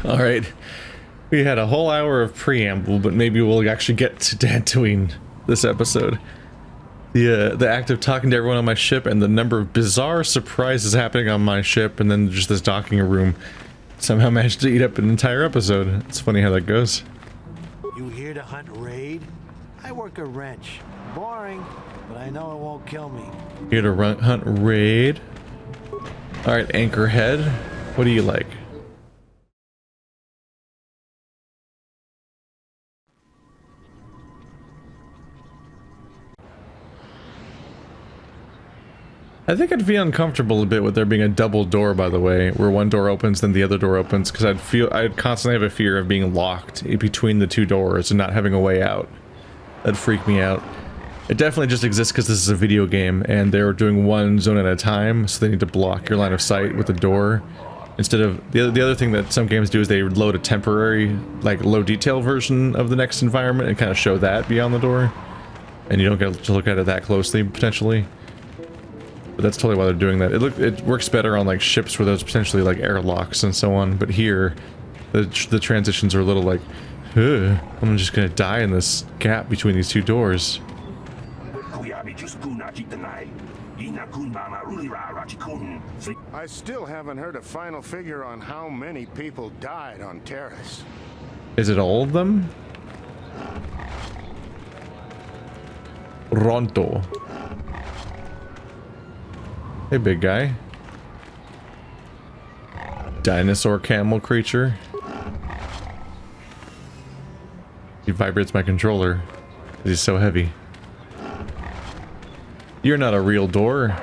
All right, we had a whole hour of preamble, but maybe we'll actually get to Tatooine this episode. The act of talking to everyone on my ship and the number of bizarre surprises happening on my ship, and then just this docking room somehow managed to eat up an entire episode. It's funny how that goes. You here to hunt raid? I work a wrench. Boring, but I know it won't kill me. Here to hunt raid. All right, Anchorhead, what do you like? I think I'd feel uncomfortable a bit with there being a double door, by the way, where one door opens then the other door opens, because I'd constantly have a fear of being locked between the two doors and not having a way out. That'd freak me out. It definitely just exists because this is a video game and they're doing one zone at a time, so they need to block your line of sight with the door. Instead of the other thing that some games do is they load a temporary, like, low detail version of the next environment and kind of show that beyond the door, and you don't get to look at it that closely potentially. But that's totally why they're doing that. It works better on like ships where there's potentially like airlocks and so on. But here, the transitions are a little like, I'm just gonna die in this gap between these two doors. I still haven't heard a final figure on how many people died on Taris. Is it all of them? Ronto. Hey, big guy. Dinosaur camel creature. He vibrates my controller because he's so heavy. You're not a real door.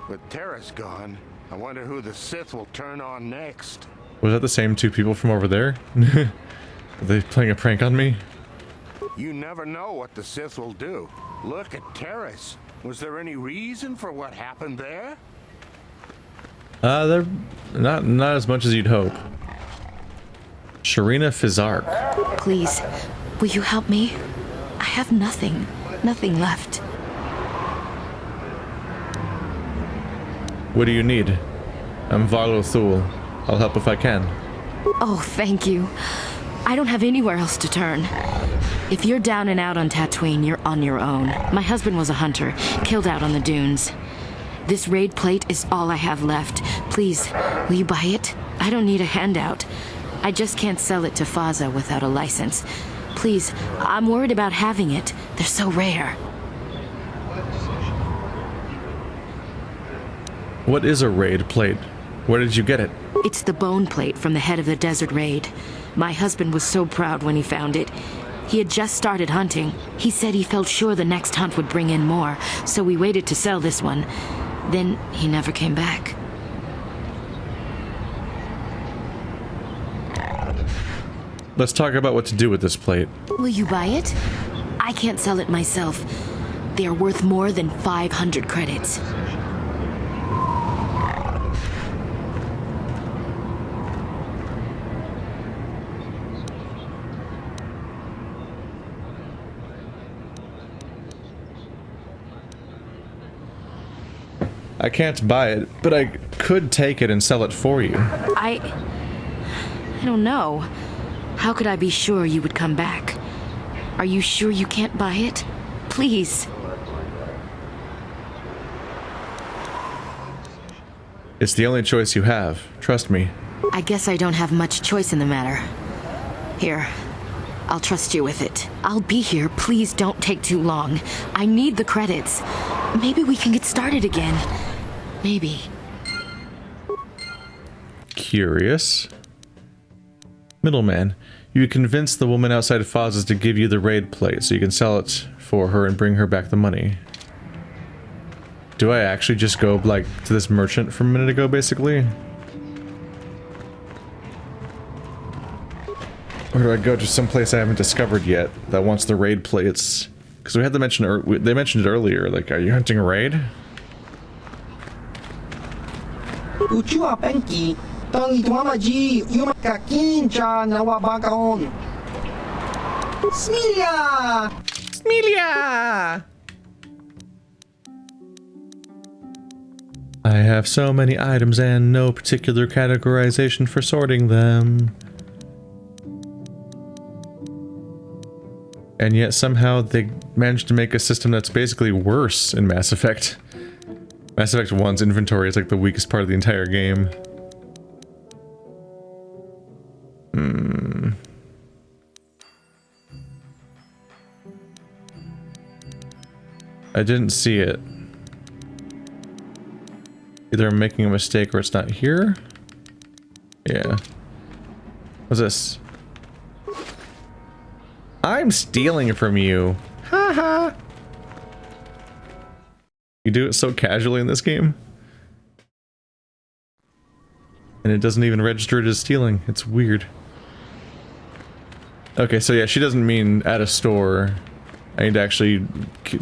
With Taris gone, I wonder who the Sith will turn on next. Was that the same two people from over there? Are they playing a prank on me? You never know what the Sith will do. Look at Taris. Was there any reason for what happened there? They're not as much as you'd hope. Sharina Fizark. Please, will you help me? I have nothing left. What do you need? I'm Varlo Thul. I'll help if I can. Oh, thank you. I don't have anywhere else to turn. If you're down and out on Tatooine, you're on your own. My husband was a hunter, killed out on the dunes. This raid plate is all I have left. Please, will you buy it? I don't need a handout. I just can't sell it to Faza without a license. Please, I'm worried about having it. They're so rare. What is a raid plate? Where did you get it? It's the bone plate from the head of the desert raid. My husband was so proud when he found it. He had just started hunting. He said he felt sure the next hunt would bring in more, so we waited to sell this one. Then he never came back. Let's talk about what to do with this plate. Will you buy it? I can't sell it myself. They are worth more than 500 credits. I can't buy it, but I could take it and sell it for you. I don't know. How could I be sure you would come back? Are you sure you can't buy it? Please. It's the only choice you have. Trust me. I guess I don't have much choice in the matter. Here, I'll trust you with it. I'll be here. Please don't take too long. I need the credits. Maybe we can get started again. Maybe. Curious. Middleman, you convinced the woman outside of Faz's to give you the raid plate so you can sell it for her and bring her back the money. Do I actually just go, like, to this merchant from a minute ago, basically? Or do I go to some place I haven't discovered yet that wants the raid plates? Because we had to mention, they mentioned it earlier, like, are you hunting a raid? Smilia! I have so many items and no particular categorization for sorting them. And yet somehow they managed to make a system that's basically worse in Mass Effect. Mass Effect 1's inventory is like the weakest part of the entire game. I didn't see it. Either I'm making a mistake or it's not here. Yeah. What's this? I'm stealing from you. Haha. You do it so casually in this game. And it doesn't even register it as stealing. It's weird. Okay, so yeah, she doesn't mean at a store. I need to actually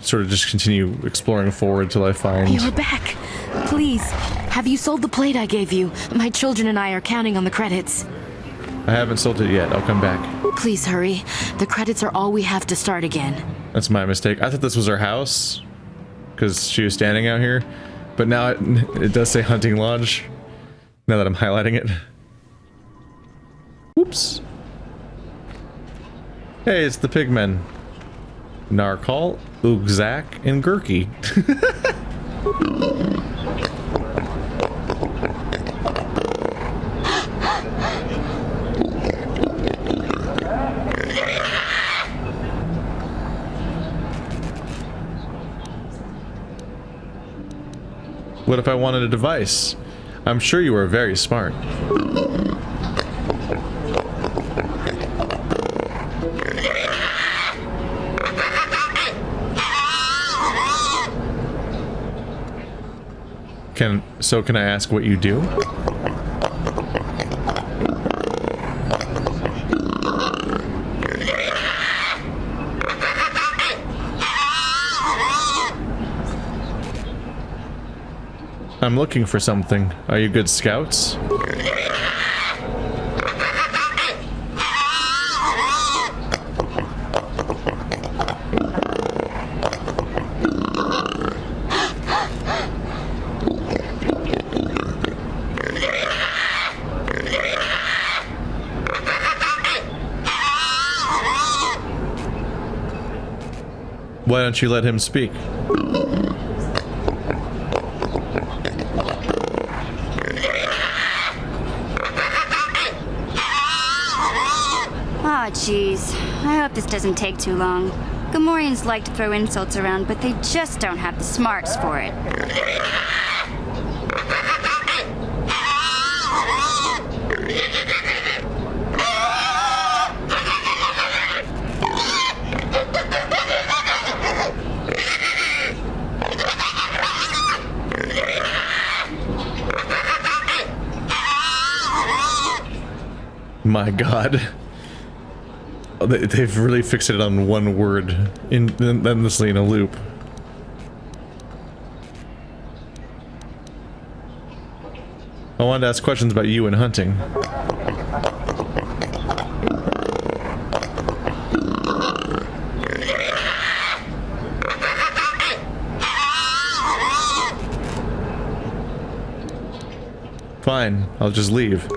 sort of just continue exploring forward till I find... You're back. Please, have you sold the plate I gave you? My children and I are counting on the credits. I haven't sold it yet. I'll come back. Please hurry. The credits are all we have to start again. That's my mistake. I thought this was her house because she was standing out here, but now it does say Hunting Lodge. Now that I'm highlighting it. Oops. Hey, it's the pigmen. Narkal, Ugzak, and Gurki. What if I wanted a device? I'm sure you are very smart. Can I ask what you do? I'm looking for something. Are you good scouts? Why don't you let him speak? Aw, jeez. I hope this doesn't take too long. Gamorreans like to throw insults around, but they just don't have the smarts for it. My God. They've really fixated on one word endlessly in a loop. I wanted to ask questions about you and hunting. Fine, I'll just leave.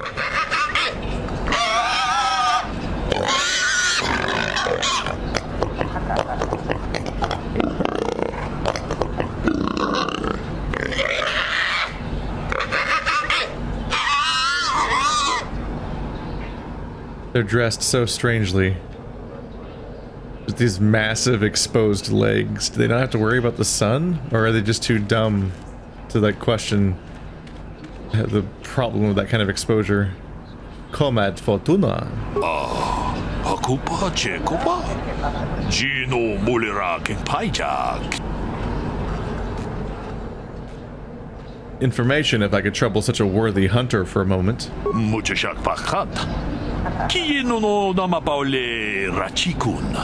They're dressed so strangely. With these massive exposed legs. Do they not have to worry about the sun? Or are they just too dumb to like question the problem with that kind of exposure? Comad Fortuna. Hakupa Chekopa? Gino Mulirak and Pajak. Information if I could trouble such a worthy hunter for a moment. Muchashak Pakat. Kino no Namapaule Rachikun.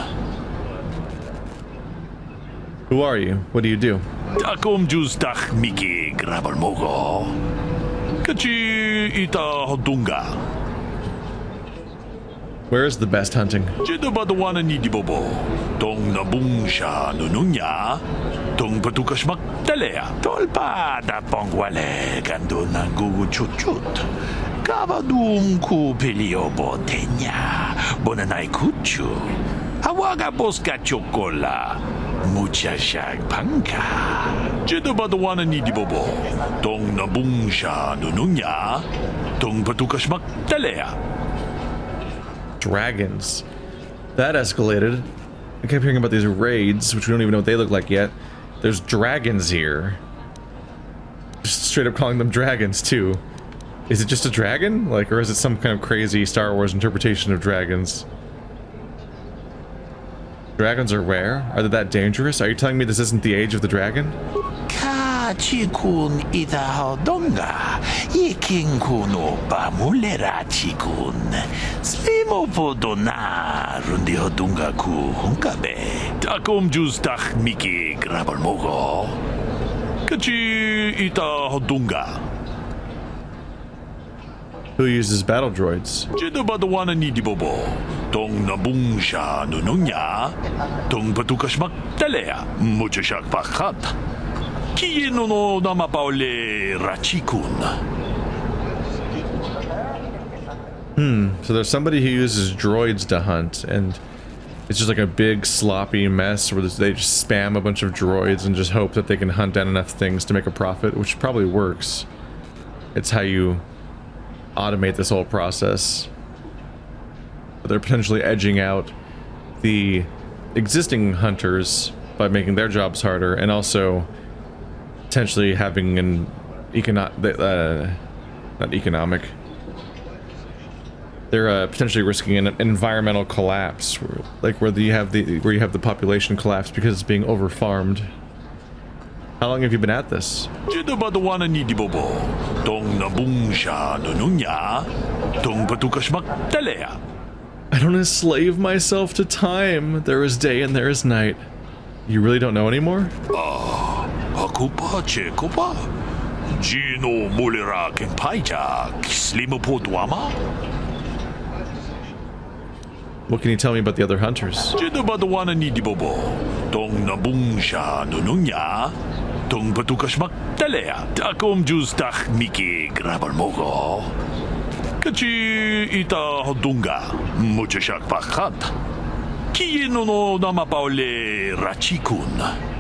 Who are you? What do you do? Takom Justach Miki Grabalmogo. Kachi Ita Hodunga. Where is the best hunting? Jedabadawana ni dibobo. Tong nabung siya nununya. Tong patukas magtalea. Tolpa da pongwale kando ng guguchut-chut. Kavadum ku peliobo tenya. Bonanay kuchu. Hawaga boska chokola. Mucha siyag pangka. Jedabadawana ni dibobo. Tong nabung siya nununya. Tong patukas magtalea. Dragons. That escalated. I kept hearing about these raids, which we don't even know what they look like yet. There's dragons here. Just straight up calling them dragons, too. Is it just a dragon? Like, or is it some kind of crazy Star Wars interpretation of dragons? Dragons are rare? Are they that dangerous? Are you telling me this isn't the age of the dragon? Chikun ita hodonga, iking kuno pamulera chikun, slimo podona rundi hodunga ku hunkabe, takom justach miki grabalmogo, kachi ita hodunga. Who uses battle droids? Jedabadawana ni dibobo, tong nabung siya nununya, tong patukas magtalea, muchashak pakat. Kiyeno no namapaole rachikun. So there's somebody who uses droids to hunt, and it's just like a big sloppy mess where they just spam a bunch of droids and just hope that they can hunt down enough things to make a profit, which probably works. It's how you automate this whole process. But they're potentially edging out the existing hunters by making their jobs harder, and also potentially having an not economic. They're potentially risking an environmental where you have the population collapse because it's being overfarmed. How long have you been at this? Jedabadawana ni dibobo, tong nabung siya nununya, tong patukas magtalea. I don't enslave myself to time. There is day and there is night. You really don't know anymore? Hakupa chekopa, Gino mulera kenpaija, slimo podwama. What can you tell me about the other hunters? Jedabadawana ni dibobo, tong nabung siya nununya, tong patukas magtalea, takom justach miki grabalmogo. Kachi ita hodunga, muchashak pakat. Kiyeno no namapaole rachikun.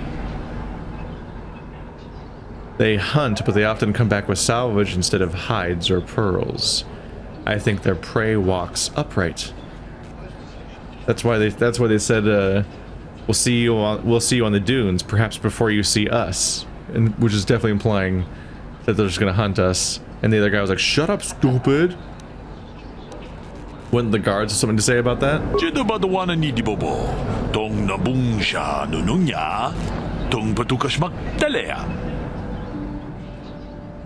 They hunt, but they often come back with salvage instead of hides or pearls. I think their prey walks upright. That's why they said we'll see you on the dunes, perhaps before you see us, and which is definitely implying that they're just gonna hunt us. And the other guy was like, "Shut up, stupid." Wouldn't the guards have something to say about that? Jedabadawana ni dibobo, tong nabung siya nununya, tong patukas magtalea.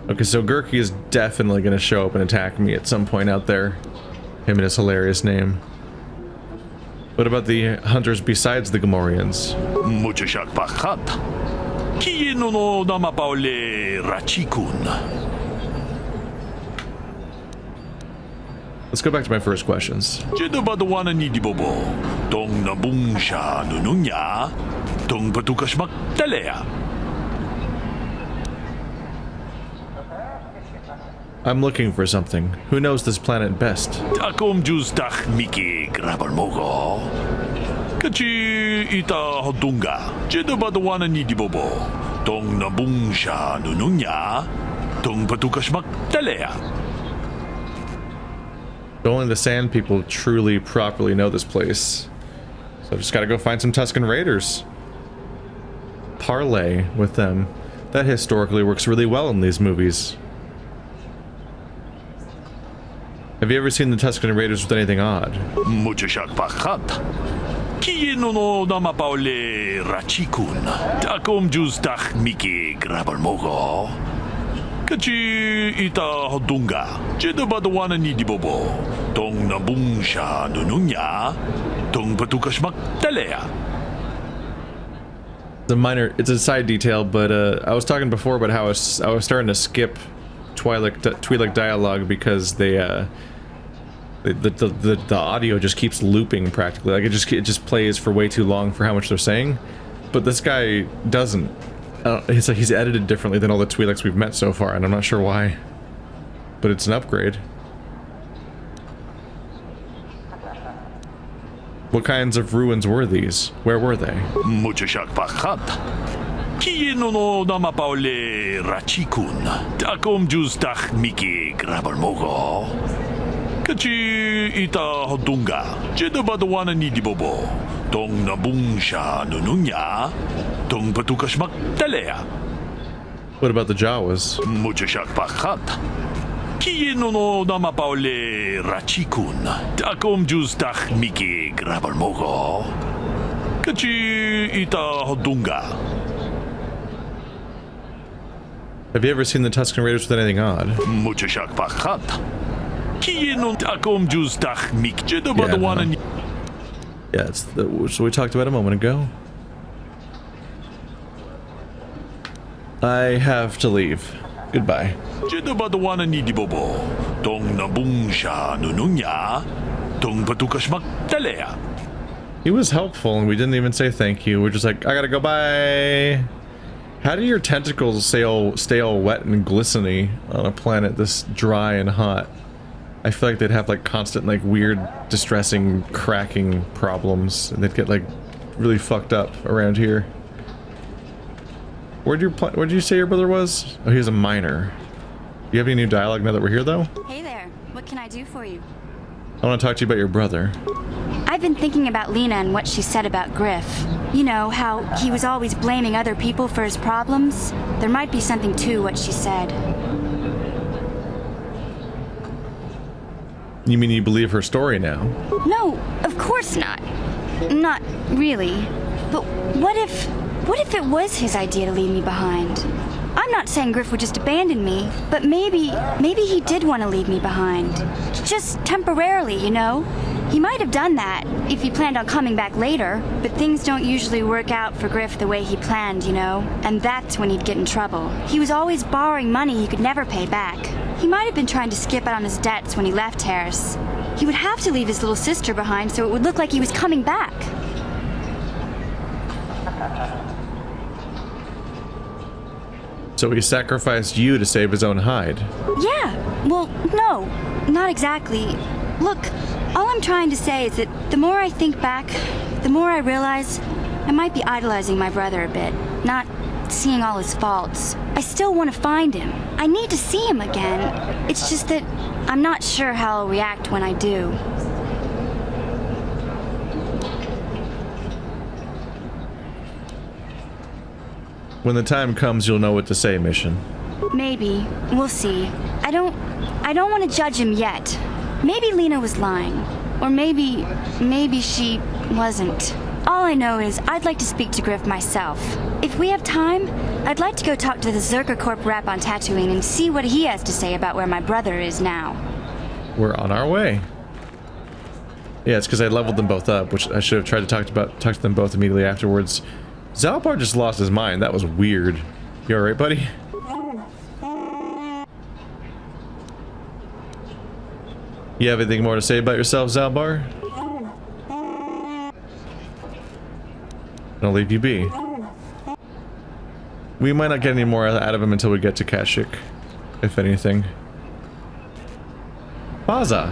Okay, so Gurki is definitely gonna show up and attack me at some point out there. Him and his hilarious name. What about the hunters besides the Gamorreans? Muchashak pakat. Kiyeno no namapaole rachikun. Let's go back to my first questions. Jedabadawana ni dibobo, tong nabung siya nununya, tong patukas magtalea. I'm looking for something. Who knows this planet best? Takom justach miki grabalmogo. Kachi ita hodunga. Jedabadawana ni dibobo, tong nabung siya nununya, tong patukas magtalea. Only the Sand People truly, properly know this place. So I just gotta go find some Tusken Raiders. Parlay with them. That historically works really well in these movies. Have you ever seen the Tusken Raiders with anything odd? Muchashak pakat. Kiyeno no namapaole rachikun. Takom justach miki grabalmogo. Kachi ita hodunga. Jedabadawana ni dibobo, tong nabung siya nununya, tong patukas magtalea. It's a side detail, but I was talking before about how I was starting to skip Twi'lek dialogue because they The audio just keeps looping practically. Like it just plays for way too long for how much they're saying. But this guy doesn't. It's like he's edited differently than all the Twi'leks we've met so far, and I'm not sure why. But it's an upgrade. What kinds of ruins were these? Where were they? Muchashak pakat. Kieno no namapaule rachikun. Takom justach miki grabalmogo. Kachi ita hodunga. Jeda badawana ni dibobo. Tong nabungsha nununya. Tong patukashmak talea. What about the Jawas? Muchashak pakat. Kieno no namapaule rachikun. Takom justach miki grabalmogo. Kachi ita hodunga. Have you ever seen the Tusken Raiders with anything odd? Muchashak pakat. Kieno takom justach mik jeda badawana. Yeah, it's what we talked about a moment ago. I have to leave. Goodbye. Jeda badawana ni dibobo. Tong nabungsha nununya. Tong patukashmak talea. He was helpful, and we didn't even say thank you. We're just like, I gotta go, bye. How do your tentacles stay all wet and glistening on a planet this dry and hot? I feel like they'd have like constant, like weird, distressing, cracking problems, and they'd get like really fucked up around here. Where'd you say your brother was? Oh, he's a miner. Do you have any new dialogue now that we're here, though? Hey there, what can I do for you? I want to talk to you about your brother. I've been thinking about Lena and what she said about Griff. You know, how he was always blaming other people for his problems. There might be something to what she said. You mean you believe her story now? No, of course not. Not really. But what if it was his idea to leave me behind? I'm not saying Griff would just abandon me, but maybe he did want to leave me behind. Just temporarily, you know? He might have done that if he planned on coming back later, but things don't usually work out for Griff the way he planned, you know? And that's when he'd get in trouble. He was always borrowing money he could never pay back. He might have been trying to skip out on his debts when he left Harris. He would have to leave his little sister behind so it would look like he was coming back. So he sacrificed you to save his own hide. Yeah, well, no, not exactly. Look, all I'm trying to say is that the more I think back, the more I realize I might be idolizing my brother a bit, not seeing all his faults. I still want to find him. I need to see him again. It's just that I'm not sure how I'll react when I do. When the time comes, you'll know what to say, Mission. Maybe. We'll see. I don't want to judge him yet. Maybe Lena was lying. Or maybe she wasn't. All I know is I'd like to speak to Griff myself. If we have time, I'd like to go talk to the Zerka Corp rep on Tatooine and see what he has to say about where my brother is now. We're on our way. Yeah, it's because I leveled them both up, which I should have tried to talk to them both immediately afterwards. Zalbar just lost his mind. That was weird. You alright, buddy? You have anything more to say about yourself, Zalbar? I'll leave you be. We might not get any more out of him until we get to Kashyyyk, if anything. Baza!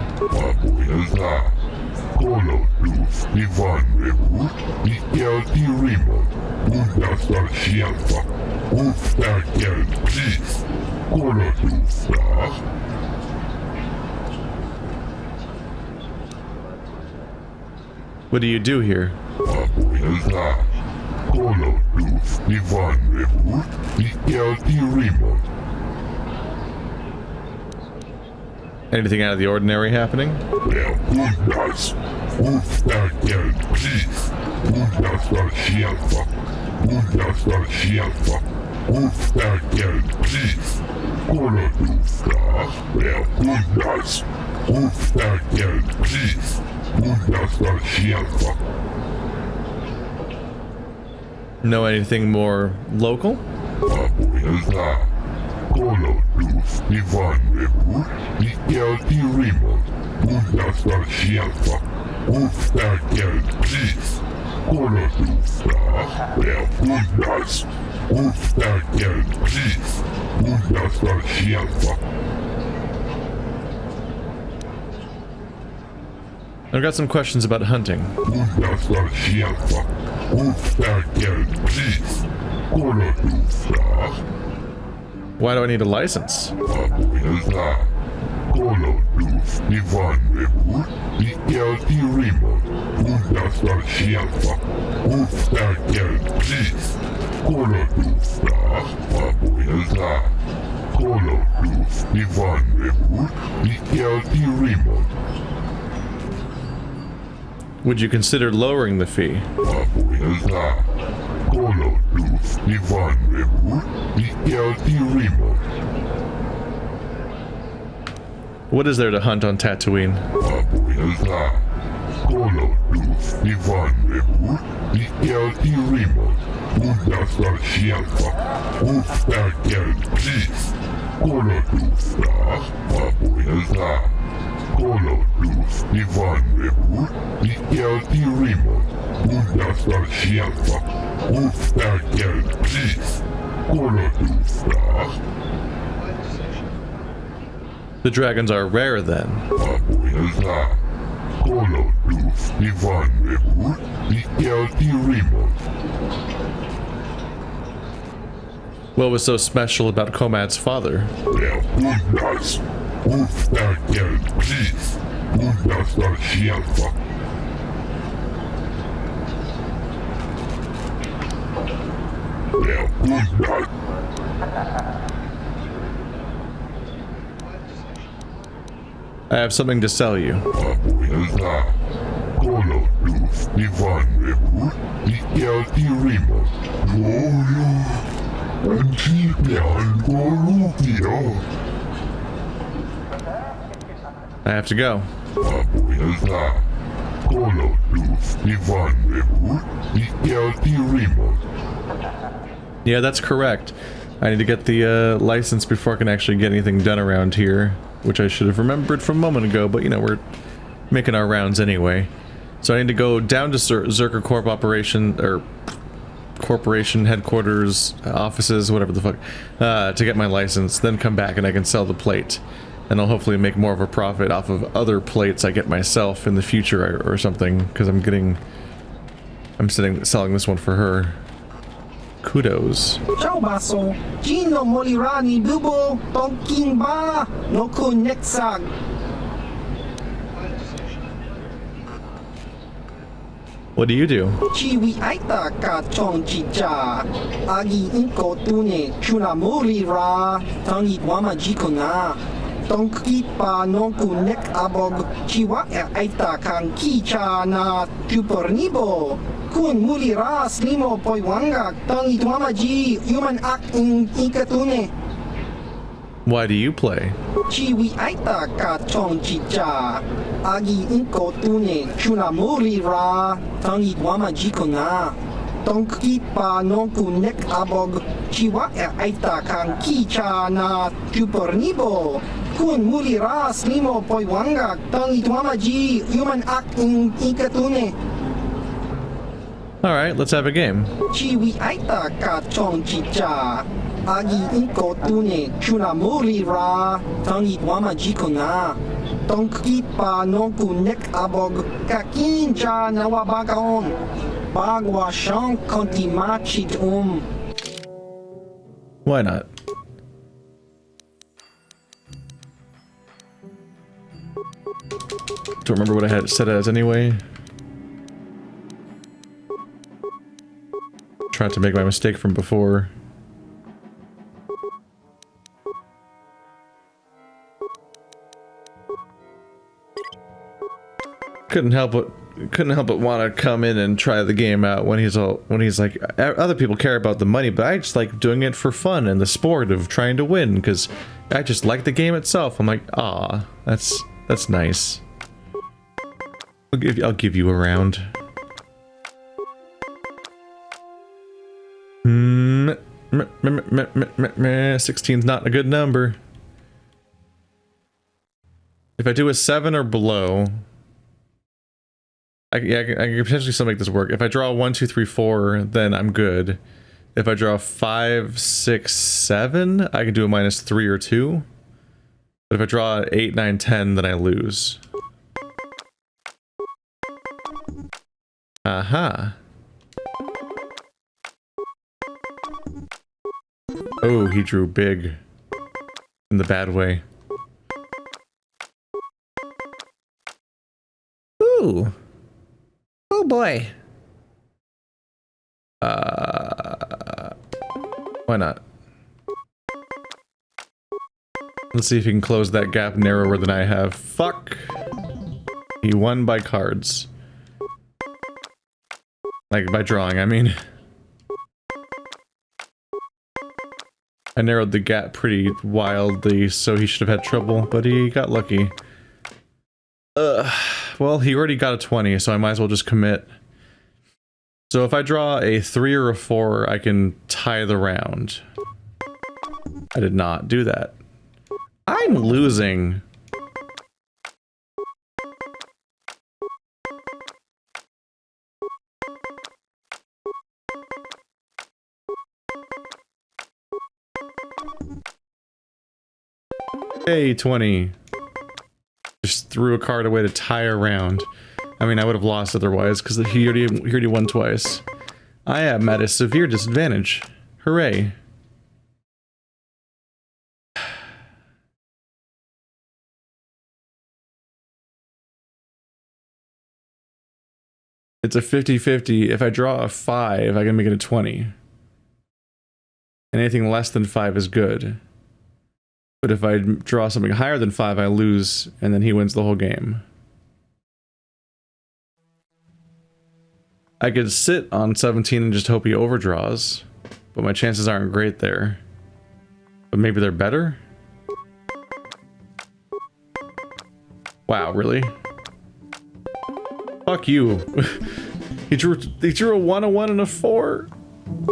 What do you do here? Anything out of the ordinary happening? Know anything more local? Ivan Rebu, Mikael Tirimo, Undastar Shelfa, Ulfstarkel Pris, Kolodufta, Bundas, Ulfstarkel Pris, Undastar Shelfa. I've got some questions about hunting. Undastar Shelfa, Ulfstarkel Pris, Kolodufta. Why do I need a license? Abuela, Koloduf, Ivan Rebu, Mikael Tirimo, Undastar Shelfa, Ulfstarkel Pris, Kolodufta, Abuela, Koloduf, Ivan Rebu, Mikael Tirimo. Would you consider lowering the fee? Abuela, Koloduf, Ivan Rebu, Mikael Tirimo. What is there to hunt on Tatooine? Abuela, Koloduf, Ivan Rebu, Mikael Tirimo, Undastar Shelfa, Ulfstarkel Pris, Kolodufta, Abuela, Koloduf, Ivan Rebu, Mikael Tirimo, Undastar Shelfa, Ulfstarkel Pris, Kolodufta. The dragons are rare then. Abuela, Koloduf, Ivan Rebu, Mikael Tirimo. What was so special about Komad's father? Bundas, Ulfstarkel Pris, Undastar Shelfa. Bundas. I have something to sell you. Abuela, Koloduf, Ivan Rebu, Mikael Tirimo. Gloria, Antipian Gorupio. I have to go. Abuela, Koloduf, Ivan Rebu, Mikael Tirimo. Yeah, that's correct. I need to get the license before I can actually get anything done around here, which I should have remembered from a moment ago, but you know, we're making our rounds anyway. So I need to go down to Zerker Corp operation, or corporation headquarters, offices, whatever the fuck, to get my license, then come back and I can sell the plate. And I'll hopefully make more of a profit off of other plates I get myself in the future or something, because I'm selling this one for her. Kudos. Ciao baso, Gino Molirani Bubo, Tonkin Ba, no kun Nexag. What do you do? Chiwi Aita Ka Chong Chicha, Agi Inko Tune, Chuna Molira, Tangi Wama Jikona, Tonki Pa Nonku Nek Abog, Chiwa Aita Kan Kicha na Kupernibo. Kun mulira slimo poiwanga tangi tuamaji human act in ikatune. Why do you play? Chiwi aita ka chong chicha. Agi inko tune chuna mulira tangi tuamaji kona. Tonki pa nonku nek abog chiwa aita kan kicha na kupernibo. Kun mulira slimo poiwanga tangi tuamaji human act in ikatune. Alright, let's have a game. Chiwi aita ka chong chicha. Agi inko tune chuna mulira tangi wama jikona. Tonki pa nonku nek abog kakinja nawabagaon. Bagwa shank konti machit Why not? Don't remember what I had it set as anyway. Tried to make my mistake from before. Couldn't help but want to come in and try the game out when he's like, other people care about the money, but I just like doing it for fun and the sport of trying to win because I just like the game itself. I'm like, ah, that's nice. I'll give you a round. 16's not a good number. If I do a 7 or below, I can potentially still make this work. If I draw 1, 2, 3, 4, then I'm good. If I draw 5, 6, 7, I can do a -3 or 2. But if I draw 8, 9, 10, then I lose. Aha. Oh, he drew big. In the bad way. Ooh. Oh boy. Why not? Let's see if he can close that gap narrower than I have. Fuck. He won by cards. Like, by drawing, I mean. I narrowed the gap pretty wildly, so he should have had trouble, but he got lucky. Well, he already got a 20, so I might as well just commit. So if I draw a 3 or a 4, I can tie the round. I did not do that. I'm losing. Hey, 20. Just threw a card away to tie a round. I mean, I would have lost otherwise, because he already won twice. I am at a severe disadvantage. Hooray. It's a 50-50. If I draw a 5, I can make it a 20. And anything less than 5 is good. But if I draw something higher than 5, I lose, and then he wins the whole game. I could sit on 17 and just hope he overdraws, but my chances aren't great there. But maybe they're better? Wow, really? Fuck you. he drew a 1, a 1, and a 4.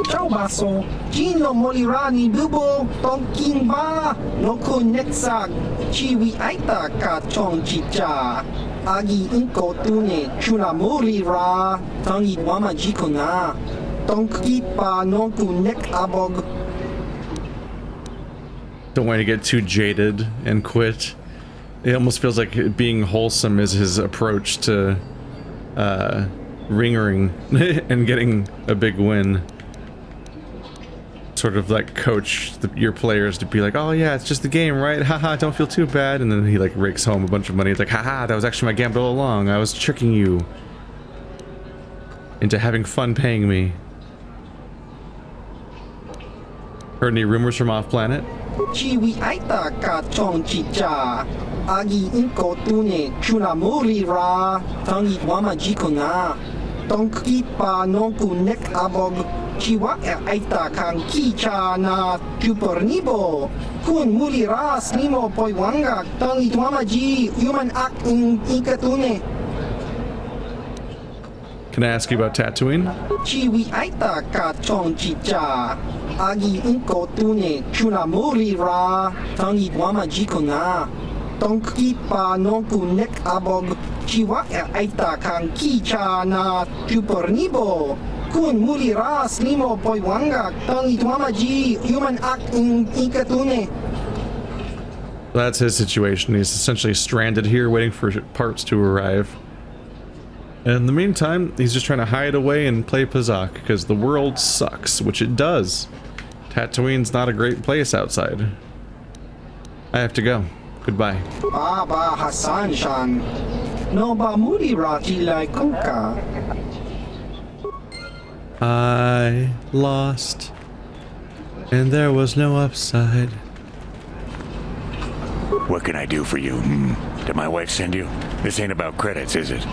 Ciao baso, Gino Molirani Bubo, Tonkin Ba, no Kunexak, Chiwi Aita Ka Chong Chicha, Agi Inko Tune, Chuna Molira, Tangi Wama Jikona, Tonki Pa no Kunek Abog. Don't want to get too jaded and quit. It almost feels like being wholesome is his approach to ringering and getting a big win. Sort of like coach your players to be like, oh yeah, it's just the game, right? Haha, don't feel too bad. And then he like rakes home a bunch of money. It's like, haha, that was actually my gambit all along. I was tricking you into having fun paying me. Heard any rumors from off planet? Chiwi Aita Ka Chong Chicha, Agi Inko Tune, Chuna Molira, Tangi Wama Jikona, Tonki Pa no Kunek Abog. Chiwa Aita Kang Kicha na Chupornibo, Kun Mulira Slimo Poiwanga, Tangi Twamaji, Human Act in Ikatune. Can I ask you about Tatooine? Chiwi Aita Ka Chong Chicha, Agi Inko Tune, Chuna Mulira, Tangi Twamaji Kona, Tonki Pa no Kunek Abog, Chiwa Aita Kang Kicha na Chupornibo. Kun Mulira Slimo Poiwanga, Tangi Twamaji, Human Act in Ikatune. That's his situation. He's essentially stranded here waiting for parts to arrive. And in the meantime, he's just trying to hide away and play Pazak, because the world sucks, which it does. Tatooine's not a great place outside. I have to go. Goodbye. Baba Hassan-shan, no ba Mulira Tilai Kuka. I lost, and there was no upside. What can I do for you? Did my wife send you? This ain't about credits, is it?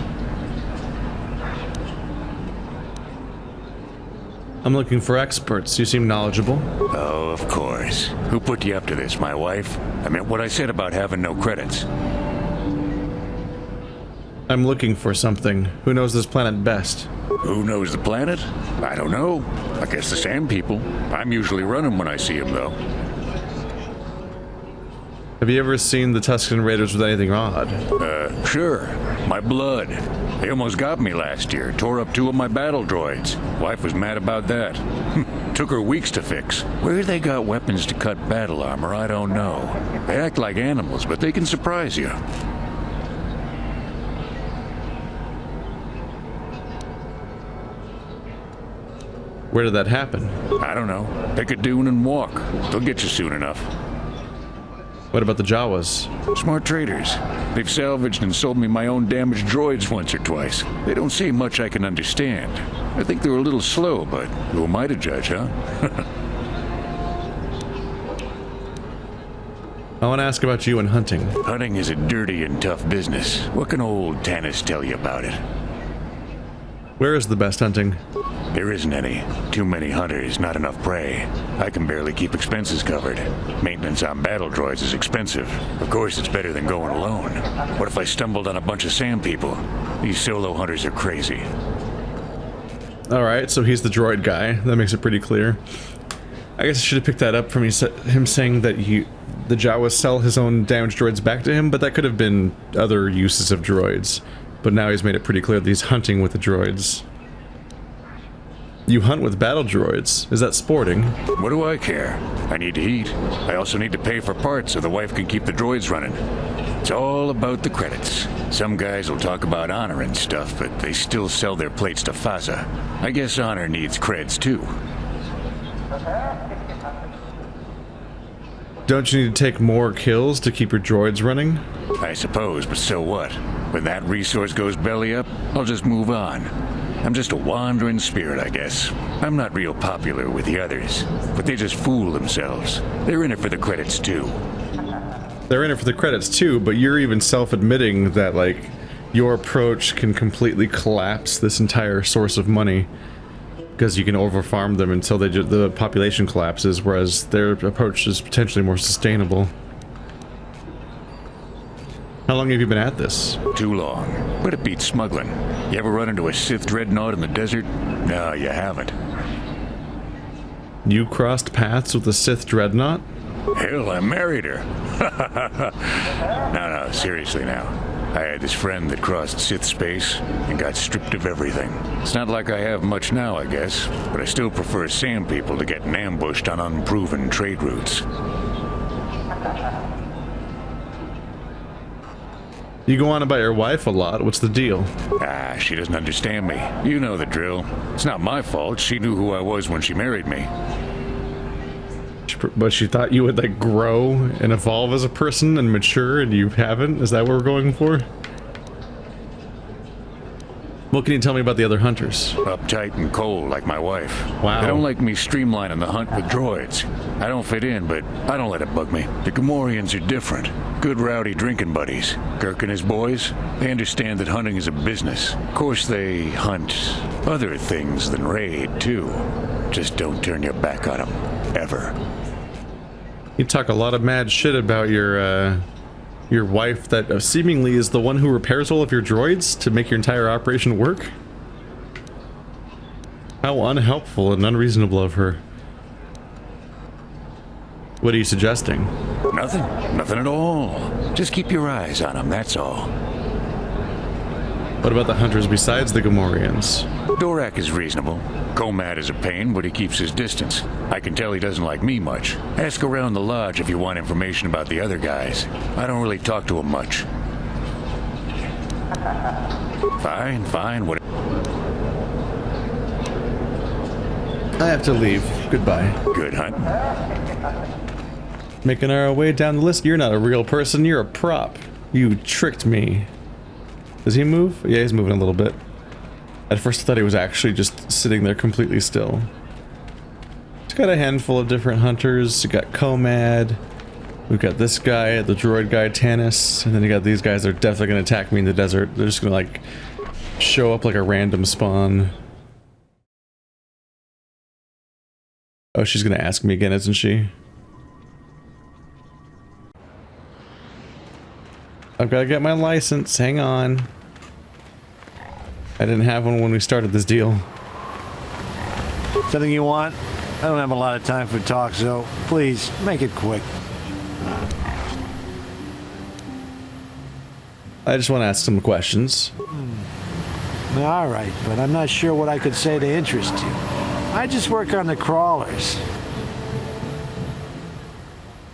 I'm looking for experts. You seem knowledgeable. Oh, of course. Who put you up to this, my wife? I meant what I said about having no credits. I'm looking for something. Who knows this planet best? Who knows the planet? I don't know. I guess the sand people. I'm usually running when I see them, though. Have you ever seen the Tuscan Raiders with anything odd? Sure. My blood. They almost got me last year. Tore up 2 of my battle droids. Wife was mad about that. Took her weeks to fix. Where they got weapons to cut battle armor, I don't know. They act like animals, but they can surprise you. Where did that happen? I don't know. Pick a dune and walk. They'll get you soon enough. What about the Jawas? Smart traders. They've salvaged and sold me my own damaged droids once or twice. They don't say much I can understand. I think they're a little slow, but who am I to judge, huh? I want to ask about you and hunting. Hunting is a dirty and tough business. What can old Tanis tell you about it? Where is the best hunting? There isn't any. Too many hunters, not enough prey. I can barely keep expenses covered. Maintenance on battle droids is expensive. Of course, it's better than going alone. What if I stumbled on a bunch of sand people? These solo hunters are crazy. Alright, so he's the droid guy. That makes it pretty clear. I guess I should have picked that up from him saying that the Jawas sell his own damaged droids back to him, but that could have been other uses of droids. But now he's made it pretty clear that he's hunting with the droids. You hunt with battle droids. Is that sporting? What do I care? I need to eat. I also need to pay for parts so the wife can keep the droids running. It's all about the credits. Some guys will talk about honor and stuff, but they still sell their plates to Faza. I guess honor needs creds too. Don't you need to take more kills to keep your droids running? I suppose, but so what? When that resource goes belly up, I'll just move on. I'm just a wandering spirit, I guess. I'm not real popular with the others, but they just fool themselves. They're in it for the credits too. They're in it for the credits too, but you're even self-admitting that, like, your approach can completely collapse this entire source of money. Because you can overfarm them until the population collapses, whereas their approach is potentially more sustainable. How long have you been at this? Too long, but it beats smuggling. You ever run into a Sith dreadnought in the desert? No, you haven't. You crossed paths with a Sith dreadnought? Hell, I married her. No, seriously now. I had this friend that crossed Sith space and got stripped of everything. It's not like I have much now, I guess, but I still prefer sand people to getting ambushed on unproven trade routes. You go on about your wife a lot. What's the deal? She doesn't understand me. You know the drill. It's not my fault. She knew who I was when she married me. But she thought you would, like, grow and evolve as a person and mature, and you haven't? Is that what we're going for? What can you tell me about the other hunters? Uptight and cold, like my wife. Wow. They don't like me streamlining the hunt with droids. I don't fit in, but I don't let it bug me. The Gamorreans are different. Good rowdy drinking buddies. Kirk and his boys, they understand that hunting is a business. Of course, they hunt other things than raid, too. Just don't turn your back on them. Ever. You talk a lot of mad shit about your wife that seemingly is the one who repairs all of your droids to make your entire operation work? How unhelpful and unreasonable of her. What are you suggesting? Nothing. Nothing at all. Just keep your eyes on them, that's all. What about the hunters besides the Gamorreans? Dorak is reasonable. Komad is a pain, but he keeps his distance. I can tell he doesn't like me much. Ask around the lodge if you want information about the other guys. I don't really talk to them much. Fine, what? I have to leave. Goodbye. Good hunt. Making our way down the list. You're not a real person, you're a prop. You tricked me. Does he move? Yeah, he's moving a little bit. At first I thought he was actually just sitting there completely still. He's got a handful of different hunters. You got Komad. We've got this guy, the droid guy, Tanis. And then you got these guys that are definitely going to attack me in the desert. They're just going to, like, show up like a random spawn. Oh, she's going to ask me again, isn't she? I've got to get my license. Hang on. I didn't have one when we started this deal. Something you want? I don't have a lot of time for talk, so please, make it quick. I just want to ask some questions. All right, but I'm not sure what I could say to interest you. I just work on the crawlers.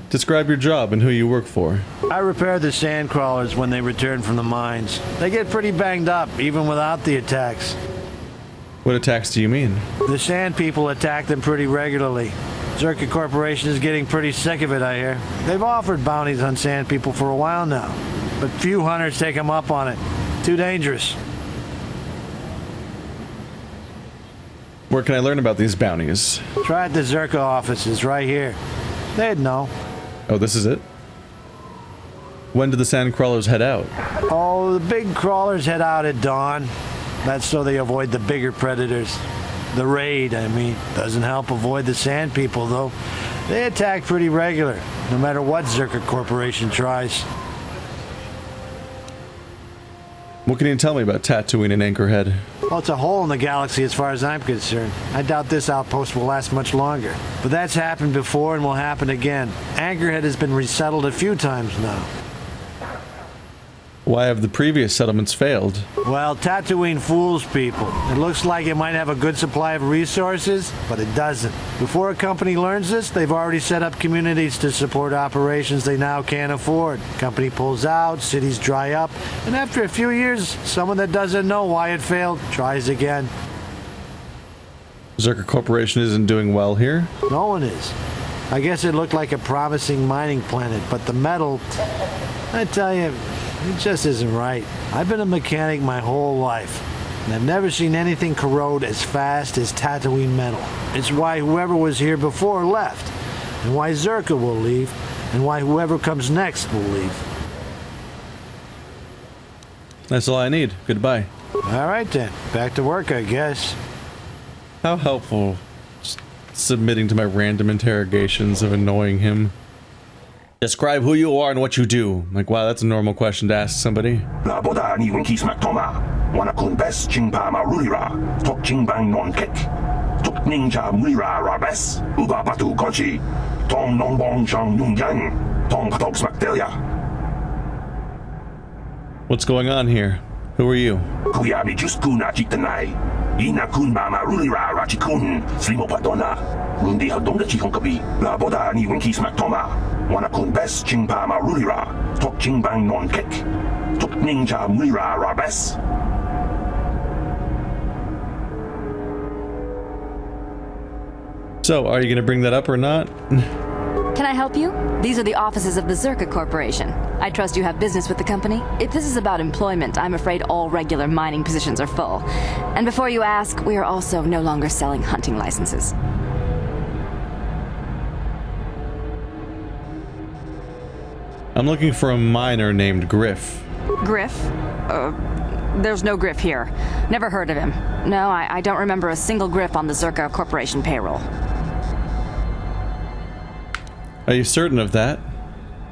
Describe your job and who you work for. I repair the sand crawlers when they return from the mines. They get pretty banged up, even without the attacks. What attacks do you mean? The sand people attack them pretty regularly. Zerka Corporation is getting pretty sick of it, I hear. They've offered bounties on sand people for a while now, but few hunters take them up on it. Too dangerous. Where can I learn about these bounties? Try at the Zerka offices right here. They'd know. Oh, this is it? When do the sand crawlers head out? Oh, the big crawlers head out at dawn. That's so they avoid the bigger predators. The raid, I mean. Doesn't help avoid the sand people, though. They attack pretty regular, no matter what Zerka Corporation tries. What can you tell me about Tatooine and Anchorhead? Well, it's a hole in the galaxy as far as I'm concerned. I doubt this outpost will last much longer. But that's happened before and will happen again. Anchorhead has been resettled a few times now. Why have the previous settlements failed? Well, Tatooine fools people. It looks like it might have a good supply of resources, but it doesn't. Before a company learns this, they've already set up communities to support operations they now can't afford. Company pulls out, cities dry up, and after a few years, someone that doesn't know why it failed tries again. Zerka Corporation isn't doing well here? No one is. I guess it looked like a promising mining planet, but the metal, I tell you, it just isn't right. I've been a mechanic my whole life, and I've never seen anything corrode as fast as Tatooine metal. It's why whoever was here before left, and why Zerka will leave, and why whoever comes next will leave. That's all I need. Goodbye. All right then, back to work, I guess. How helpful just submitting to my random interrogations of annoying him. Describe who you are and what you do. Like, wow, that's a normal question to ask somebody. Laboda ni winki smak toma. Wana kun bes chingpa ma rulira. Tok chingbang non kek. Tok ninja mura rabes. Uba batu kochi. Tong non bong chang nung yang. Tong patok smak delia. What's going on here? Who are you? Kuyabi just kuna chitanai. Ina kun ma ma rulira rachikun. Slimo padona. Rundi hadonga chikong kabi. Laboda ni winki smak toma. Wana kun bes chingpa ma rulira. Tok chingbang non kek. Tok ninja mura rabes. So, are you gonna bring that up or not? Can I help you? These are the offices of the Zerka Corporation. I trust you have business with the company. If this is about employment, I'm afraid all regular mining positions are full. And before you ask, we are also no longer selling hunting licenses. I'm looking for a miner named Griff. Griff? There's no Griff here. Never heard of him. No, I don't remember a single Griff on the Zerka Corporation payroll. Are you certain of that?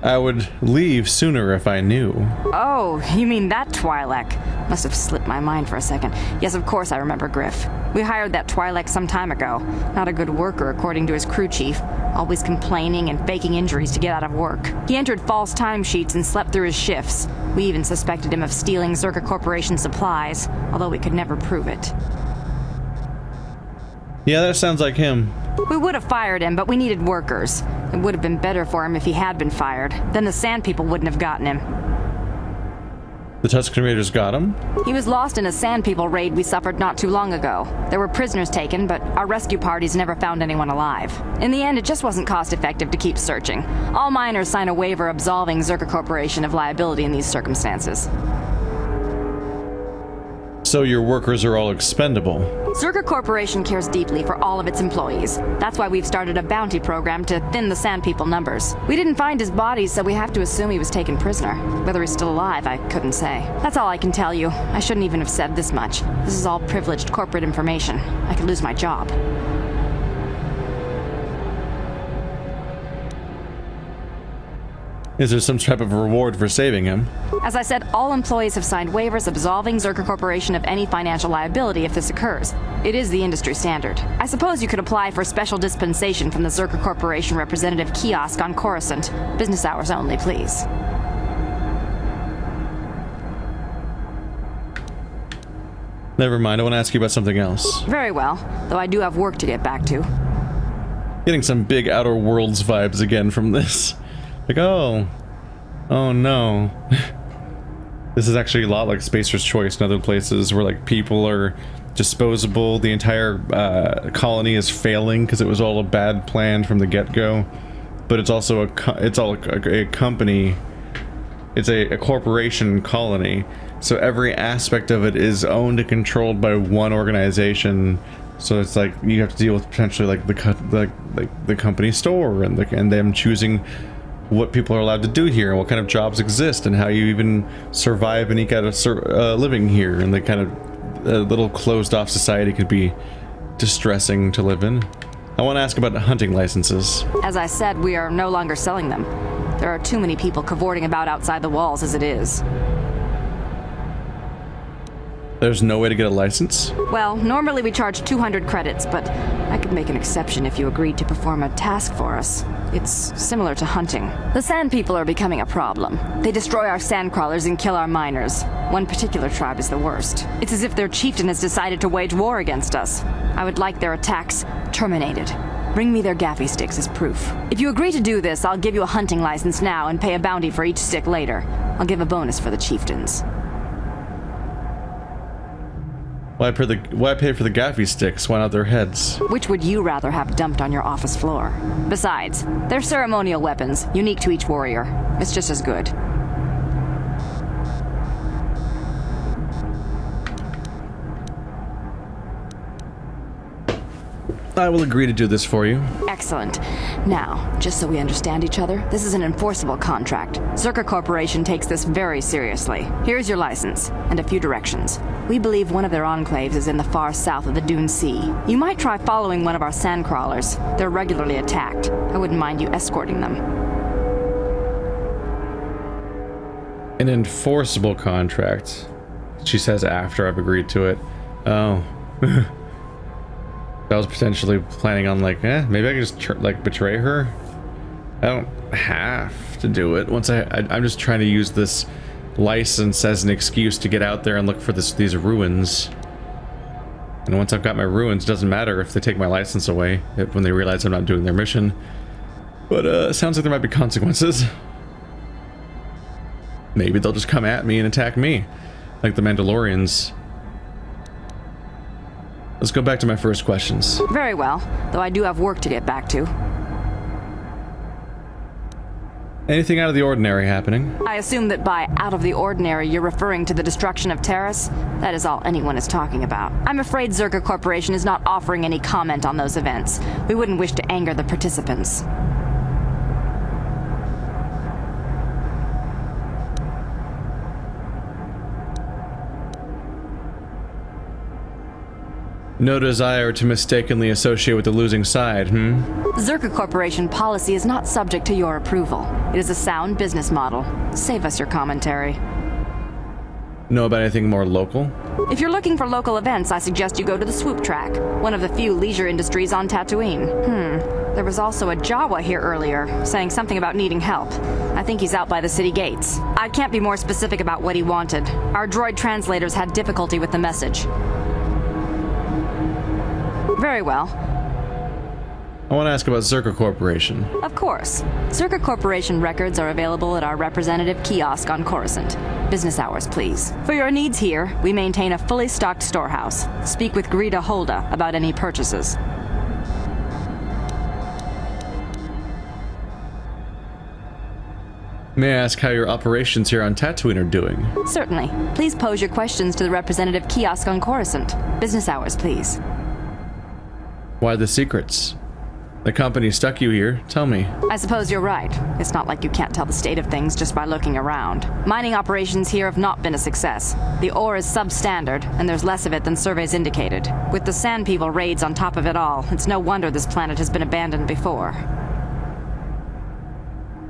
I would leave sooner if I knew. Oh, you mean that Twi'lek? Must have slipped my mind for a second. Yes, of course I remember Griff. We hired that Twi'lek some time ago. Not a good worker, according to his crew chief. Always complaining and faking injuries to get out of work. He entered false timesheets and slept through his shifts. We even suspected him of stealing Zerka Corporation supplies, although we could never prove it. Yeah, that sounds like him. We would have fired him, but we needed workers. It would have been better for him if he had been fired. Then the Sand People wouldn't have gotten him. The Tusken Raiders got him? He was lost in a Sand People raid we suffered not too long ago. There were prisoners taken, but our rescue parties never found anyone alive. In the end, it just wasn't cost-effective to keep searching. All miners sign a waiver absolving Zerka Corporation of liability in these circumstances. So your workers are all expendable? Zerka Corporation cares deeply for all of its employees. That's why we've started a bounty program to thin the Sand People numbers. We didn't find his body, so we have to assume he was taken prisoner. Whether he's still alive, I couldn't say. That's all I can tell you. I shouldn't even have said this much. This is all privileged corporate information. I could lose my job. Is there some type of reward for saving him? As I said, all employees have signed waivers absolving Zerka Corporation of any financial liability if this occurs. It is the industry standard. I suppose you could apply for special dispensation from the Zerka Corporation representative kiosk on Coruscant. Business hours only, please. Never mind, I want to ask you about something else. Very well, though I do have work to get back to. Getting some big Outer Worlds vibes again from this. Like, oh no. This is actually a lot like Spacer's Choice and other places where like people are disposable. The entire colony is failing because it was all a bad plan from the get-go. But it's also a company. It's a corporation colony. So every aspect of it is owned and controlled by one organization. So it's like you have to deal with potentially like the company store and them choosing what people are allowed to do here and what kind of jobs exist and how you even survive and eke out a living here. And the kind of little closed off society could be distressing to live in. I want to ask about hunting licenses. As I said, we are no longer selling them. There are too many people cavorting about outside the walls as it is. There's no way to get a license? Well, normally we charge 200 credits, but I could make an exception if you agreed to perform a task for us. It's similar to hunting. The Sand People are becoming a problem. They destroy our sandcrawlers and kill our miners. One particular tribe is the worst. It's as if their chieftain has decided to wage war against us. I would like their attacks terminated. Bring me their gaffy sticks as proof. If you agree to do this, I'll give you a hunting license now and pay a bounty for each stick later. I'll give a bonus for the chieftains. Why pay for the gaffy sticks? Why not their heads? Which would you rather have dumped on your office floor? Besides, they're ceremonial weapons, unique to each warrior. It's just as good. I will agree to do this for you. Excellent. Now, just so we understand each other, this is an enforceable contract. Zerka Corporation takes this very seriously. Here's your license, and a few directions. We believe one of their enclaves is in the far south of the Dune Sea. You might try following one of our sandcrawlers. They're regularly attacked. I wouldn't mind you escorting them. An enforceable contract, she says after I've agreed to it. Oh. I was potentially planning on like, maybe I could just like betray her. I don't have to do it. Once I'm just trying to use this license as an excuse to get out there and look for these ruins. And once I've got my ruins, it doesn't matter if they take my license away when they realize I'm not doing their mission. But it sounds like there might be consequences. Maybe they'll just come at me and attack me, like the Mandalorians. Let's go back to my first questions. Very well, though I do have work to get back to. Anything out of the ordinary happening? I assume that by out of the ordinary, you're referring to the destruction of Terrace? That is all anyone is talking about. I'm afraid Zerka Corporation is not offering any comment on those events. We wouldn't wish to anger the participants. No desire to mistakenly associate with the losing side, Zerka Corporation policy is not subject to your approval. It is a sound business model. Save us your commentary. Know about anything more local? If you're looking for local events, I suggest you go to the Swoop Track, one of the few leisure industries on Tatooine. There was also a Jawa here earlier, saying something about needing help. I think he's out by the city gates. I can't be more specific about what he wanted. Our droid translators had difficulty with the message. Very well. I want to ask about Zerka Corporation. Of course. Zerka Corporation records are available at our representative kiosk on Coruscant. Business hours, please. For your needs here, we maintain a fully stocked storehouse. Speak with Greta Holda about any purchases. May I ask how your operations here on Tatooine are doing? Certainly. Please pose your questions to the representative kiosk on Coruscant. Business hours, please. Why the secrets? The company stuck you here. Tell me. I suppose you're right. It's not like you can't tell the state of things just by looking around. Mining operations here have not been a success. The ore is substandard, and there's less of it than surveys indicated. With the Sand People raids on top of it all, it's no wonder this planet has been abandoned before.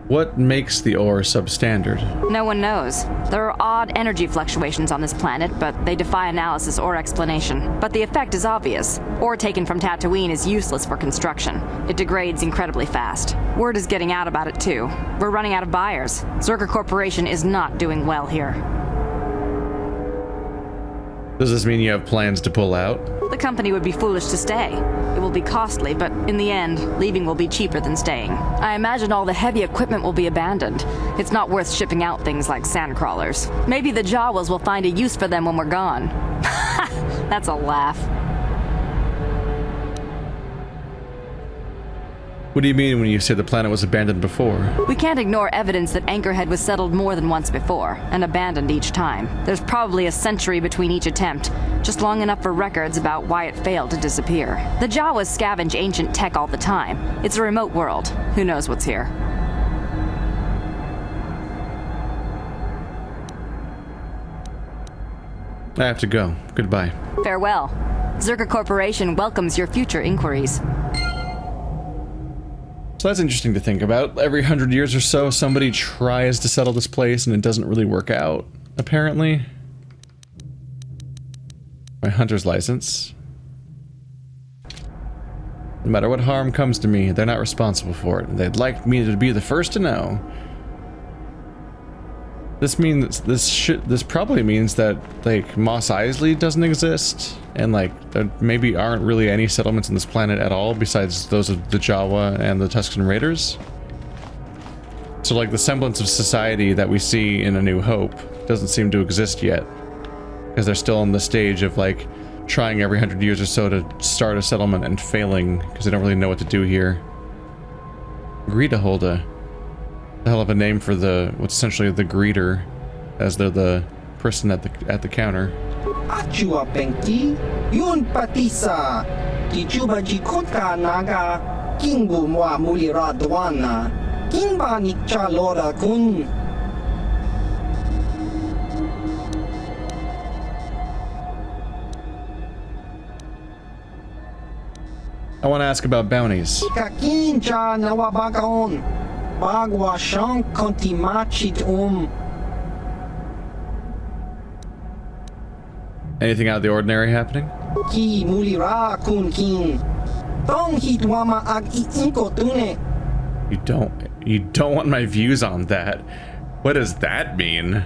What makes the ore substandard? No one knows. There are odd energy fluctuations on this planet, but they defy analysis or explanation. But the effect is obvious. Ore taken from Tatooine is useless for construction. It degrades incredibly fast. Word is getting out about it too. We're running out of buyers. Zerka Corporation is not doing well here. Does this mean you have plans to pull out? The company would be foolish to stay. It will be costly, but in the end, leaving will be cheaper than staying. I imagine all the heavy equipment will be abandoned. It's not worth shipping out things like sand crawlers. Maybe the Jawas will find a use for them when we're gone. That's a laugh. What do you mean when you say the planet was abandoned before? We can't ignore evidence that Anchorhead was settled more than once before, and abandoned each time. There's probably a century between each attempt, just long enough for records about why it failed to disappear. The Jawas scavenge ancient tech all the time. It's a remote world. Who knows what's here? I have to go. Goodbye. Farewell. Zerka Corporation welcomes your future inquiries. So that's interesting to think about. Every 100 years or so, somebody tries to settle this place and it doesn't really work out, apparently. My hunter's license. No matter what harm comes to me, they're not responsible for it. They'd like me to be the first to know. This means this probably means that like Mos Eisley doesn't exist, and like there maybe aren't really any settlements on this planet at all besides those of the Jawa and the Tusken Raiders. So like the semblance of society that we see in A New Hope doesn't seem to exist yet, because they're still in the stage of like trying every 100 years or so to start a settlement and failing because they don't really know what to do here. Greetaholda. A hell of a name for the what's essentially the greeter, as they're the person at the counter. Achua Pengti, Yun Patisa, Tichuba Jikotka Naga, Kingu Mwa Mulira Dwana, Kimba Nikcha Lora Kun. I want to ask about bounties. Kakinja Nawabagaon, Bagwa Shank Kontimachit Anything out of the ordinary happening? Ki Mulira Kun Kin. Tong Hitwama Ag Inko Tune. You don't want my views on that. What does that mean?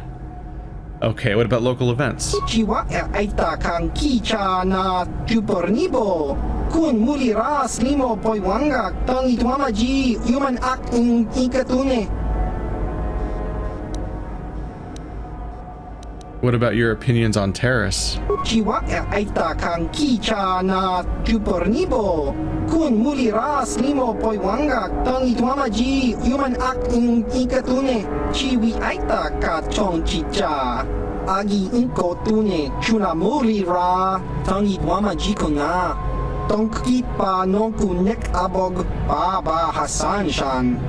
Okay, what about local events? Chiwa Aita Kan Kicha na Chupornibo. Kun Mulira Slimo Poiwanga. Tong Hitwama Ji Human Act in Ikatune. What about your opinions on Terrace? Chiwa Aita Kan Kicha na Chupornibo. Kun Mulira Slimo Poiwanga. Tong Hitwama Ji Human Act in Ikatune. Chiwi Aita Ka Chong Chicha. Agi Inko Tune. Chuna Mulira. Tong Hitwama Ji Kuna. Tongki pa nongku nek abog Baba Hassan Shan.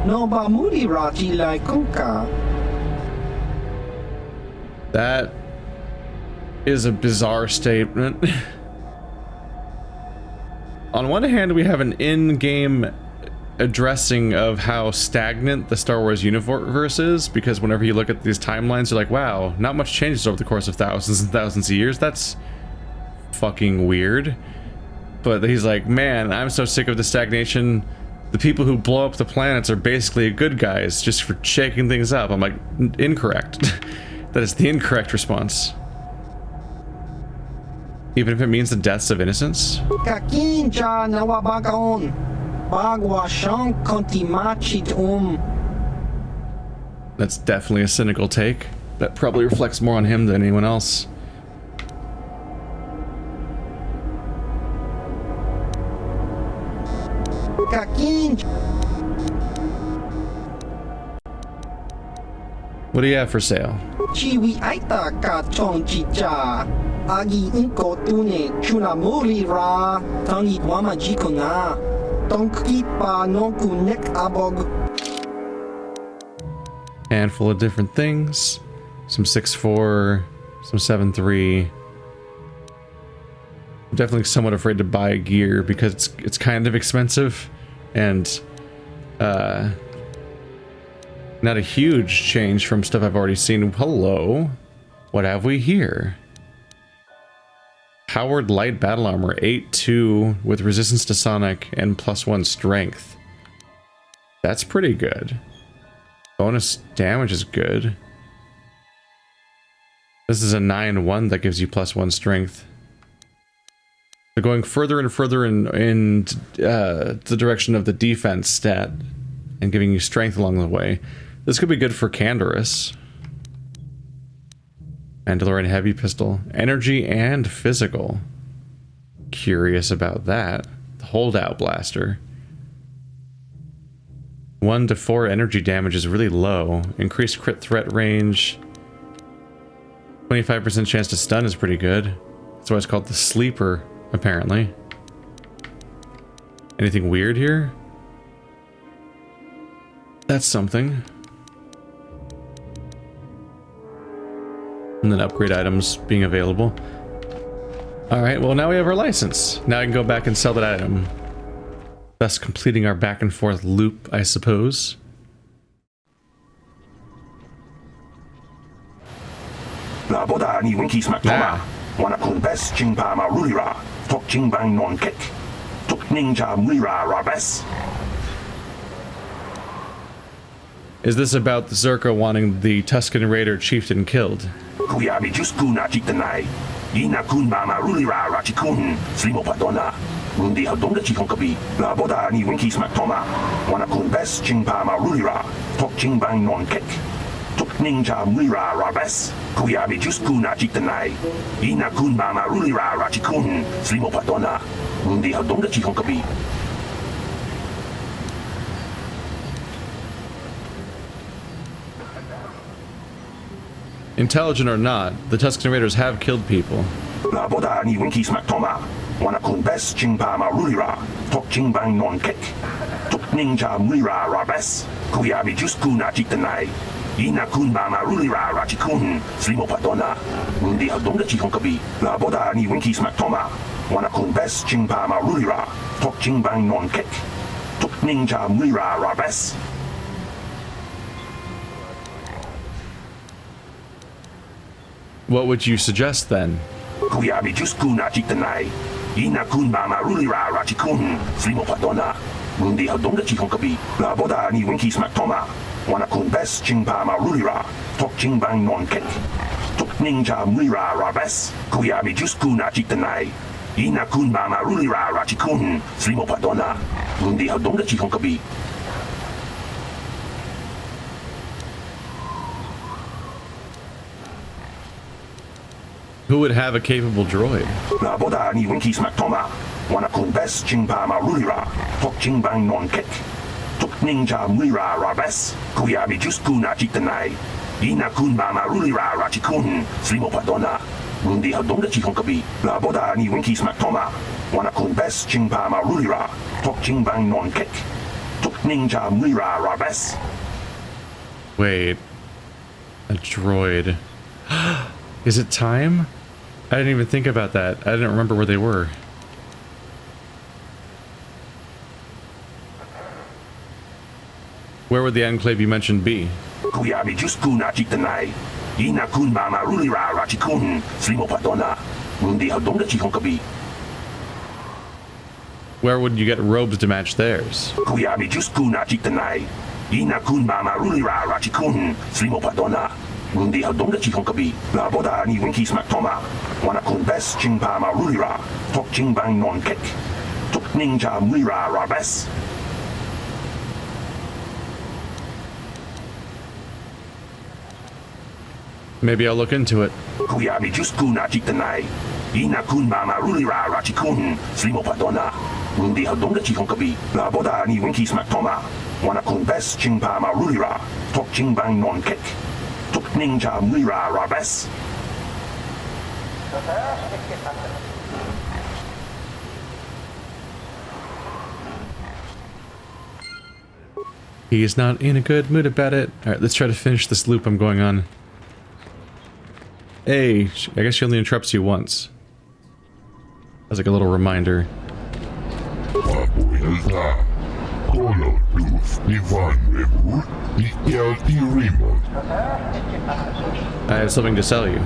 No ba Mulira Tilai Kunka. That is a bizarre statement. On one hand, we have an in-game addressing of how stagnant the Star Wars universe is, because whenever you look at these timelines, you're like, wow, not much changes over the course of thousands and thousands of years. That's fucking weird. But he's like, man, I'm so sick of the stagnation. The people who blow up the planets are basically good guys just for shaking things up. I'm like, incorrect. That is the incorrect response. Even if it means the deaths of innocents? Kakinja Nawabagaon. Bagwa Shank Kontimachit That's definitely a cynical take. That probably reflects more on him than anyone else. What do you have for sale? Chiwi Aita Ka Chong Chicha. Agi Inko Tune. Chuna Mulira. Tong Hitwama Ji Kuna. Tongki pa nongku nek abog. Handful of different things. Some 6.4, some 7.3. I'm definitely somewhat afraid to buy gear because it's kind of expensive, and not a huge change from stuff I've already seen. Hello, what have we here? Powered light battle armor, 8.2 with resistance to sonic and +1 strength. That's pretty good. Bonus damage is good. This is a 9-1 that gives you +1 strength. So going further and further in the direction of the defense stat and giving you strength along the way. This could be good for Canderous. Mandalorian heavy pistol. Energy and physical. Curious about that. The holdout blaster. 1 to 4 energy damage is really low. Increased crit threat range. 25% chance to stun is pretty good. That's why it's called the sleeper, apparently. Anything weird here? That's something. And then upgrade items being available. Alright, well now we have our license. Now I can go back and sell that item. Thus completing our back and forth loop, I suppose. Laboda ni winki smack toma. Wana kun bes chingpa ma rulira. Tok chingbang non kek. Tok ninja mlira rabes. Is this about the Zerka wanting the Tusken Raider chieftain killed? Kuyabi juskuna chitanai. Ina kun ma rulira rachikun. Slimo padona. Rundi hadonga chihonkabi. Laboda ni winki smack toma. Wana kun bes chingpa ma rulira. Tok chingbang non kek. Tok ninja mlira rabes. Kuyabi juskuna chitanai. Ina kun ma rulira rachikun. Slimo padona. Rundi hadonga chihonkabi. Intelligent or not, the Tusken Raiders have killed people. Laboda ni winki smack toma. Wana kun bes chingpa ma rulira. Tok chingbang non kek. Tok ninja mlira rabes. Kuyabi juskuna chitanai. Ina kun ma rulira rachikun. Slimo padona. Rundi hadonga chihonkabi. Laboda ni winki smack toma. Wana kun bes chingpa ma rulira. Tok chingbang non kek. Tok ninja mlira rabes. What would you suggest then? Kuyabi juskuna chitanai. Ina kun ma rulira rachikun. Slimo padona. Rundi hadonga chihonkabi. Laboda ni winki smack toma. Wana kun bes chingpa ma rulira. Tok chingbang non kek. Tok ninja mlira rabes. Kuyabi juskuna chitanai. Ina kun ma rulira rachikun. Slimo padona. Rundi hadonga chihonkabi. Who would have a capable droid? Laboda ni winki smack toma. Wana kun bes chingpa ma rulira. Tok chingbang non kek. Tok ninja mlira rabes. Kuyabi juskuna chitanai. Ina kun ma rulira rachikun. Slimo padona. Rundi hadonga chihonkabi. Laboda ni winki smack toma. Wana kun bes chingpa ma rulira. Tok chingbang non kek. Tok ninja mlira rabes. Wait. A droid. Is it time? I didn't even think about that. I didn't remember where they were. Where would the enclave you mentioned be? Kuyabi juskuna chitanai. Ina kun ma rulira rachikun. Slimo padona. Rundi hadonga chihonkabi. Where would you get robes to match theirs? Kuyabi juskuna chitanai. Ina kun ma rulira rachikun. Slimo padona. Rundi hadonga chihonkabi. Laboda ni winki smack toma. Wana kun bes chingpa ma rulira. Tok chingbang non kek. Tok ninja mlira rabes. Maybe I'll look into it. Kuyabi juskuna chitanai. Ina kun ma rulira rachikun. Slimo padona. Rundi hadonga chihonkabi. Laboda ni winki smack toma. Wana kun bes chingpa ma rulira. Tok chingbang non kek. Tok ninja mlira rabes. He is not in a good mood about it. Alright, let's try to finish this loop I'm going on. Hey, I guess she only interrupts you once. That's like a little reminder. I have something to sell you.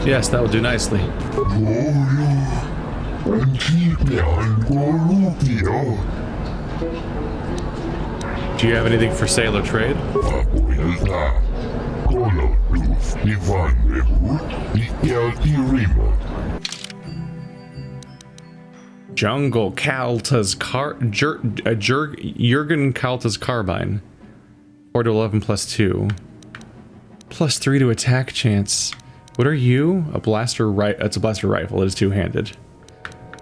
Yes, that will do nicely. Do you have anything for sale or trade? Jungle Kalta's Jurgen Kalta's carbine. 4 to 11 plus 2. Plus 3 to attack chance. What are you? A blaster it's a blaster rifle. It is two-handed.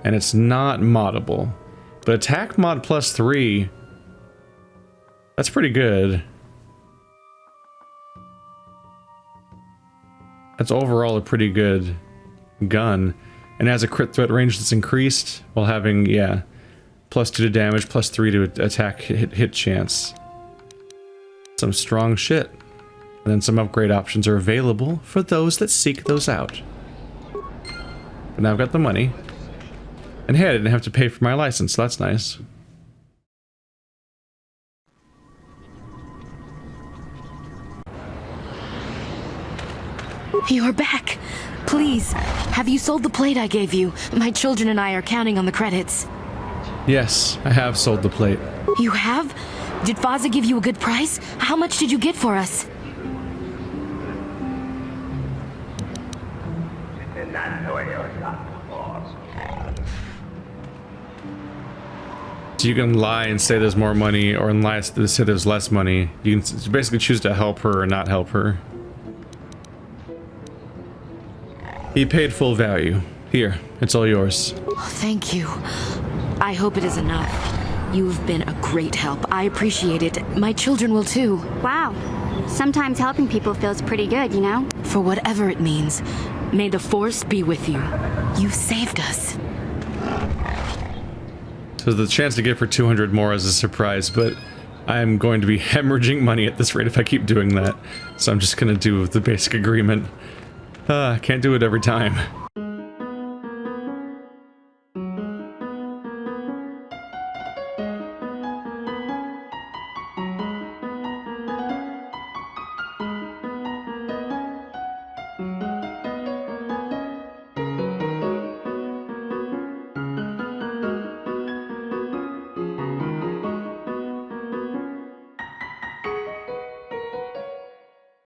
And it's not moddable. But attack mod plus 3. That's pretty good. That's overall a pretty good gun. And has a crit threat range that's increased while having, yeah, plus 2 to damage, plus 3 to attack hit chance. Some strong shit. And then some upgrade options are available for those that seek those out. But now I've got the money. And hey, I didn't have to pay for my license, so that's nice. You're back. Please, have you sold the plate I gave you? My children and I are counting on the credits. Yes, I have sold the plate. You have? Did Faza give you a good price? How much did you get for us? So you can lie and say there's more money, or lie and say there's less money. You can basically choose to help her or not help her. He paid full value. Here, it's all yours. Oh, thank you. I hope it is enough. You've been a great help. I appreciate it. My children will too. Wow. Sometimes helping people feels pretty good, you know? For whatever it means, may the Force be with you. You saved us. So the chance to get for 200 more is a surprise, but I'm going to be hemorrhaging money at this rate if I keep doing that. So I'm just gonna do the basic agreement. Can't do it every time.